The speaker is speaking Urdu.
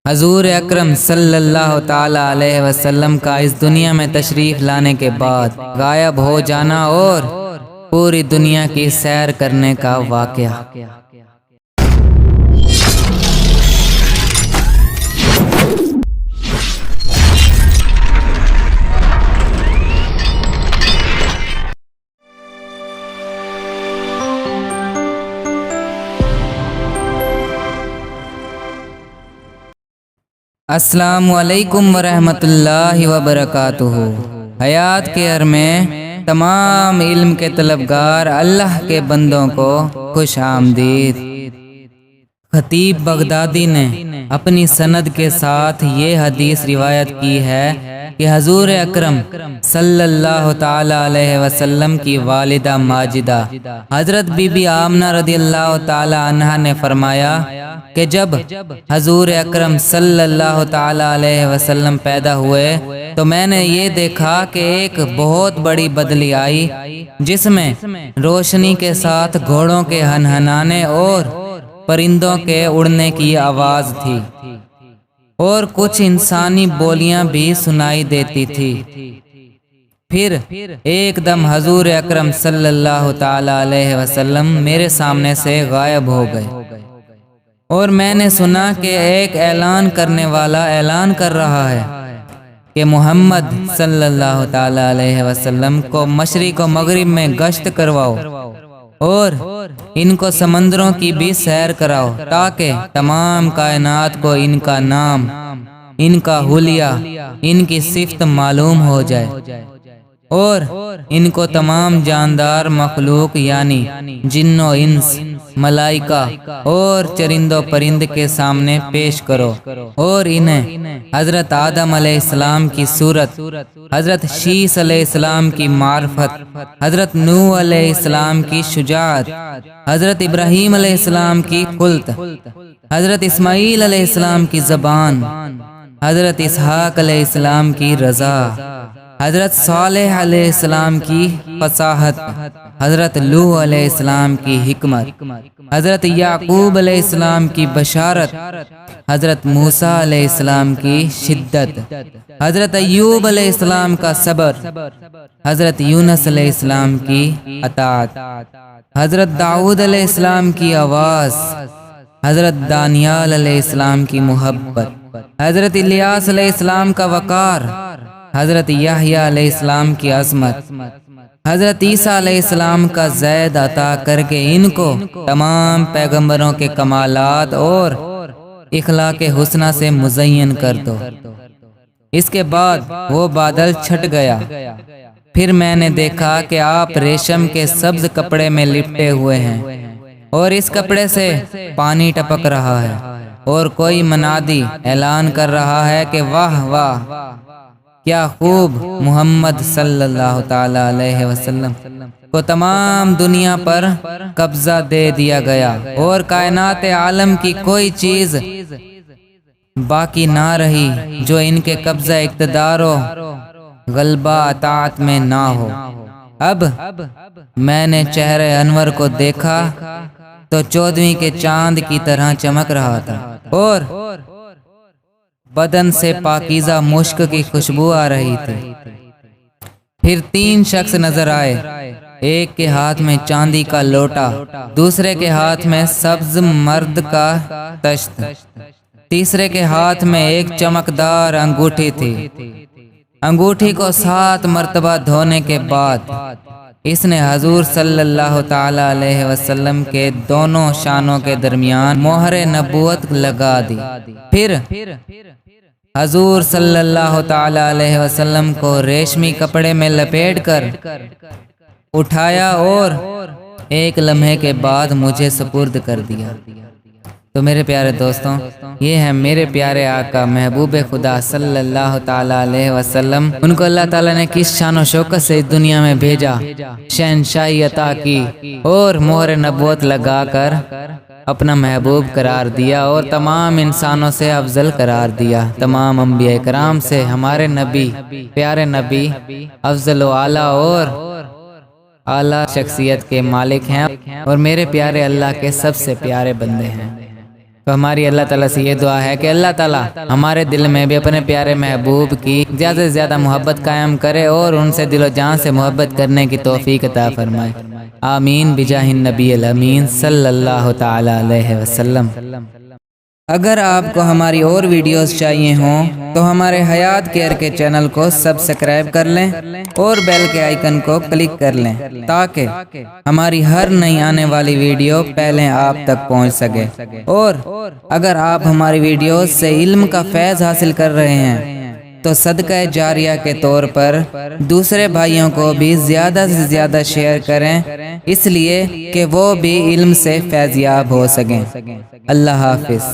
حضور اکرم صلی اللہ تعالی علیہ وسلم کا اس دنیا میں تشریف لانے کے بعد غائب ہو جانا اور پوری دنیا کی سیر کرنے کا واقعہ۔ السلام علیکم ورحمۃ اللہ وبرکاتہ۔ حیات کیئر میں تمام علم کے طلبگار اللہ کے بندوں کو خوش آمدید۔ خطیب بغدادی نے اپنی سند کے ساتھ یہ حدیث روایت کی ہے کہ حضور اکرم صلی اللہ تعالی علیہ وسلم کی والدہ ماجدہ حضرت بی بی آمنہ رضی اللہ تعالی عنہا نے فرمایا کہ جب حضور اکرم صلی اللہ تعالی علیہ وسلم پیدا ہوئے تو میں نے یہ دیکھا کہ ایک بہت بڑی بدلی آئی جس میں روشنی کے ساتھ گھوڑوں کے ہنہنانے اور پرندوں کے اڑنے کی آواز تھی اور کچھ انسانی بولیاں بھی سنائی دیتی تھی۔ پھر ایک دم حضور اکرم صلی اللہ تعالی علیہ وسلم میرے سامنے سے غائب ہو گئے اور میں نے سنا کہ ایک اعلان کرنے والا اعلان کر رہا ہے کہ محمد صلی اللہ تعالی علیہ وسلم کو مشرق و مغرب میں گشت کرواؤ اور ان کو سمندروں کی بھی سیر کراؤ تاکہ تمام کائنات کو ان کا نام، ان کا حلیہ، ان کی صفت معلوم ہو جائے اور ان کو تمام جاندار مخلوق یعنی جن و انس، ملائکہ اور چرند و پرند کے سامنے پیش کرو اور انہیں حضرت آدم علیہ السلام کی صورت، حضرت شیس علیہ السلام کی معرفت، حضرت نوح علیہ السلام کی شجاعت، حضرت ابراہیم علیہ السلام کی خلط، حضرت اسماعیل علیہ السلام کی زبان، حضرت اسحاق علیہ السلام کی رضا، حضرت صالح علیہ السلام کی فصاحت، حضرت لوح علیہ السلام کی حکمت، حضرت یعقوب علیہ السلام کی بشارت، حضرت موسیٰ علیہ السلام کی شدت، حضرت ایوب علیہ السلام کا صبر، حضرت یونس علیہ السلام کی اطاعت، حضرت داؤد علیہ السلام کی آواز، حضرت دانیال علیہ السلام کی محبت، حضرت الیاس علیہ السلام کا وقار، حضرت یحییٰ علیہ السلام کی عظمت، حضرت عیسیٰ علیہ السلام کا زید عطا کر کے ان کو تمام پیغمبروں کے کمالات اور اخلاق حسنہ سے مزین کر دو۔ اس کے بعد وہ بادل چھٹ گیا۔ پھر میں نے دیکھا کہ آپ ریشم کے سبز کپڑے میں لپٹے ہوئے ہیں اور اس کپڑے سے پانی ٹپک رہا ہے اور کوئی منادی اعلان کر رہا ہے کہ واہ واہ، کیا خوب! محمد صلی اللہ تعالی علیہ وسلم کو تمام دنیا پر قبضہ دے دیا گیا اور کائنات عالم کی کوئی چیز باقی نہ رہی جو ان کے قبضہ اقتدار و غلبہ اطاعت میں نہ ہو۔ اب میں نے چہرے انور کو دیکھا تو 14ویں کے چاند کی طرح چمک رہا تھا اور بدن سے پاکیزہ مشک کی خوشبو آ رہی تھی۔ پھر 3 شخص نظر آئے، ایک کے ہاتھ میں چاندی کا لوٹا، دوسرے کے ہاتھ میں سبز مرد کا تشت، تیسرے کے ہاتھ میں ایک چمکدار انگوٹھی تھی۔ انگوٹھی کو 7 مرتبہ دھونے کے بعد اس نے حضور صلی اللہ تعالی علیہ وسلم کے دونوں شانوں کے درمیان مہر نبوت لگا دی۔ پھر حضور صلی اللہ تعالی علیہ وسلم کو ریشمی کپڑے میں لپیٹ کر اٹھایا اور ایک لمحے کے بعد مجھے سپرد کر دیا۔ تو میرے پیارے دوستوں، یہ ہے میرے پیارے آقا محبوب خدا صلی اللہ تعالی علیہ وسلم۔ ان کو اللہ تعالیٰ نے کس شان و شوکت سے اس دنیا میں بھیجا، شہنشاہی عطا کی اور مہر نبوت لگا کر اپنا محبوب قرار دیا اور تمام انسانوں سے افضل قرار دیا۔ تمام انبیاء کرام سے ہمارے نبی، پیارے نبی افضل و اعلیٰ اور اعلیٰ شخصیت کے مالک ہیں اور میرے پیارے اللہ کے سب سے پیارے بندے ہیں۔ تو ہماری اللہ تعالیٰ سے یہ دعا ہے کہ اللہ تعالیٰ ہمارے دل میں بھی اپنے پیارے محبوب کی زیادہ سے زیادہ محبت قائم کرے اور ان سے دل و جان سے محبت کرنے کی توفیق عطا فرمائے۔ آمین بجاہ النبی الامین صلی اللہ تعالی علیہ وسلم۔ اگر آپ کو ہماری اور ویڈیوز چاہیے ہوں تو ہمارے حیات کیئر کے چینل کو سبسکرائب کر لیں اور بیل کے آئیکن کو کلک کر لیں تاکہ ہماری ہر نئی آنے والی ویڈیو پہلے آپ تک پہنچ سکے۔ اور اگر آپ ہماری ویڈیوز سے علم کا فیض حاصل کر رہے ہیں تو صدقہ جاریہ کے طور پر دوسرے بھائیوں کو بھی زیادہ سے زیادہ شیئر کریں، اس لیے کہ وہ بھی علم سے فیض یاب ہو سکیں۔ اللہ حافظ۔